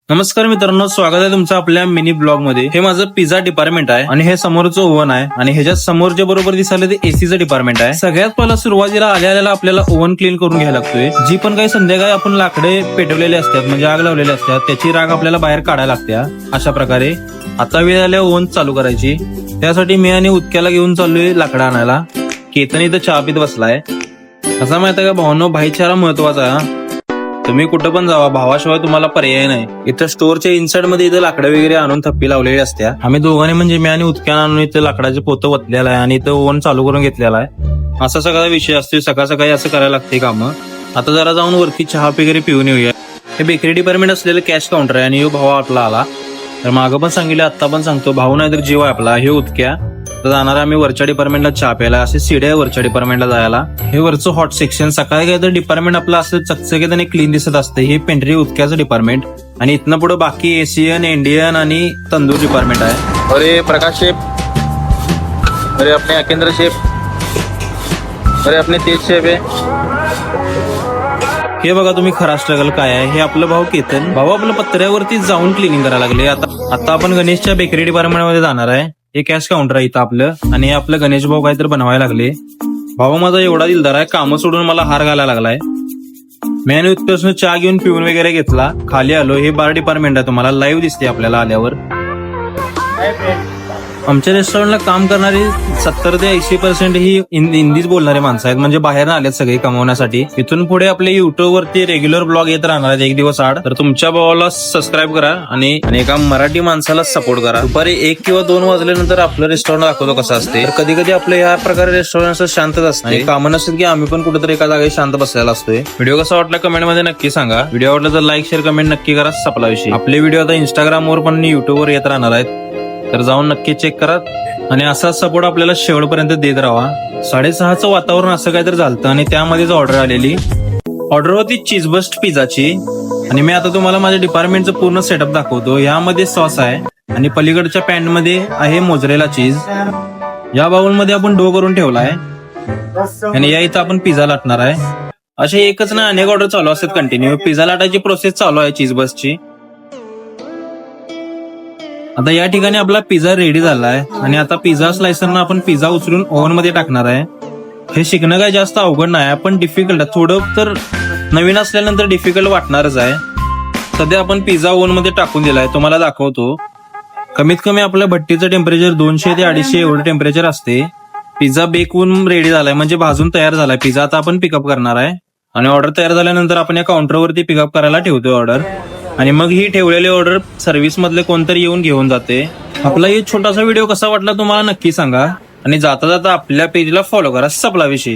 नमस्कार मित्रांनो, स्वागत आहे तुमचं आपल्या मिनी ब्लॉग मध्ये। हे माझं पिझ्झा डिपार्टमेंट आहे आणि हे समोरचं ओव्हन आहे आणि ह्याच्या समोर जे बरोबर दिसायला ते एसीचं डिपार्टमेंट आहे। सगळ्यात पहिला सुरुवातीला आल्याला आपल्याला ओव्हन क्लीन करून घ्यायला लागतोय। जी पण काही संध्याकाळी आपण लाकडे पेटवलेले असतात म्हणजे आग लावलेले असतात त्याची राग आपल्याला बाहेर काढायला लागत्या। अशा प्रकारे आता वेळ आल्या ओव्हन चालू करायची। त्यासाठी मी आणि उदक्याला घेऊन चाललोय लाकडं आणायला। केतन इथं चहा पीत बसलाय। असं माहिती आहे का भावांनो, भाईचारा महत्वाचा आहे। तुम्ही कुठं पण जावा, भावाशिवाय तुम्हाला पर्याय नाही। इथं स्टोअरच्या इनसाइड मध्ये इथं लाकडं वगैरे आणून थप्पी लावलेली असत्या। आम्ही दोघांनी म्हणजे मी आणि उदक्यानं आणून इथं लाकडाचे पोतं वतलेला आहे आणि इथं ओव्हन चालू करून घेतलेला आहे। असा सगळा विषय असतो, सकाळ सकाळी असं करायला लागते कामं। आता जरा जाऊन वरती चहा वगैरे पिऊन येऊया। हे बेकरी डिपार्टमेंट असलेलं कॅश काउंटर आहे आणि भावा आपला आला तर मागं पण सांगितलं, आता पण सांगतो, भाऊ नाही तर जीव आहे आपला। हे उदक्या तर जाणार आम्ही वरच्या डिपार्टमेंटला चहा प्यायला। असे सीड्या आहे वरच्या डिपार्टमेंटला जायला। हे वरचं हॉट सेक्शन, सकाळी काय तर डिपार्टमेंट आपलं असं चकचकीत आणि क्लीन दिसत असते। हे पेंट्री उदक्याचं डिपार्टमेंट आणि इथनं पुढे बाकी एशियन, इंडियन आणि तंदूर डिपार्टमेंट आहे। अरे प्रकाश शेफ, अरे अपने अकेंद्र शेफ, अरे अपने तेज शेफ आहे। हे बघा तुम्ही खरा स्ट्रगल काय आहे। हे आपलं भाऊ केतन, भाऊ आपलं पत्र्यावरती जाऊन क्लिनिंग करायला लागले। आता आपण गणेशच्या बेकरी डिपार्टमेंट मध्ये जाणार आहे। हे कॅश काउंटर आहे इथं आपलं आणि हे आपलं गणेश भाऊ काहीतरी बनवायला लागले। भाऊ माझा एवढा दिलदार आहे, कामं सोडून मला हार घालायला लागलाय। मी आणि उत्कर्षनं चहा घेऊन पिऊन वगैरे घेतला, खाली आलो। हे बार डिपार्टमेंट आहे, तुम्हाला लाईव्ह दिसते आपल्याला आल्यावर। आमच्या रेस्टॉरंटला काम करणारी 70 ते 80% ही हिंदीच बोलणारे माणसं आहेत, म्हणजे बाहेर आलेत सगळे कमवण्यासाठी। इथून पुढे आपले युट्यूब वरती रेग्युलर ब्लॉग येत राहणार आहेत एक दिवस आड। तर तुमच्या भावाला सबस्क्राईब करा आणि एका मराठी माणसाला सपोर्ट करा। दुपारी 1 किंवा 2 वाजल्यानंतर आपलं रेस्टॉरंट दाखवतो कसं असते। तर कधी कधी आपलं या प्रकारे रेस्टॉरंट शांतच असते, कामं नसतील की आम्ही पण कुठेतरी एका जागी शांत बसलेला असतोय। व्हिडिओ कसा वाटला कमेंट मध्ये नक्की सांगा। व्हिडिओ आवडला तर लाईक शेअर कमेंट नक्की करा। सपला विषय। आपले व्हिडिओ आता इंस्टाग्रामवर पण युट्यूबवर येत राहणार आहेत, तर जाऊन नक्की चेक करा आणि असाच सपोर्ट आपल्याला शेवटपर्यंत देत राहा। 6:30चं वातावरण असं काहीतरी झालं आणि त्यामध्येच ऑर्डर आलेली। ऑर्डर होती चीज बस्ट पिझ्झाची आणि मी आता तुम्हाला माझ्या डिपार्टमेंटचं पूर्ण सेटअप दाखवतो। यामध्ये सॉस आहे आणि पलीकडच्या पॅन मध्ये आहे मोझरेला चीज। या बाउल मध्ये आपण डो करून ठेवलाय आणि या इथं आपण पिझ्झा लाटणार आहे। असे एकच ना अनेक ऑर्डर चालू असतात कंटिन्यू। पिझ्झा लाटायची प्रोसेस चालू आहे चीज बस्टची। आता या ठिकाणी आपला पिझ्झा रेडी झालाय आणि आता पिझ्झा स्लायसरनं आपण पिझ्झा उचलून ओव्हन मध्ये टाकणार आहे। हे शिकणं काय जास्त अवघड नाही, पण डिफिकल्ट आहे थोडं। तर नवीन असल्यानंतर डिफिकल्ट वाटणारच आहे। सध्या आपण पिझ्झा ओव्हन मध्ये टाकून दिलाय, तुम्हाला दाखवतो। कमीत कमी आपल्या भट्टीचं टेम्परेचर 200 ते 250 एवढं टेम्परेचर असते। पिझ्झा बेक होऊन रेडी झालाय, म्हणजे भाजून तयार झालाय पिझ्झा। आता आपण पिकअप करणार आहे आणि ऑर्डर तयार झाल्यानंतर आपण या काउंटरवरती पिकअप करायला ठेवतोय ऑर्डर आणि मग ही ठेवलेली ऑर्डर सर्व्हिस मधले कोणतरी येऊन घेऊन जाते। आपला एक छोटासा व्हिडिओ कसा वाटला तुम्हाला नक्की सांगा आणि जाता जाता आपल्या पेजला फॉलो करा। सपला विषय।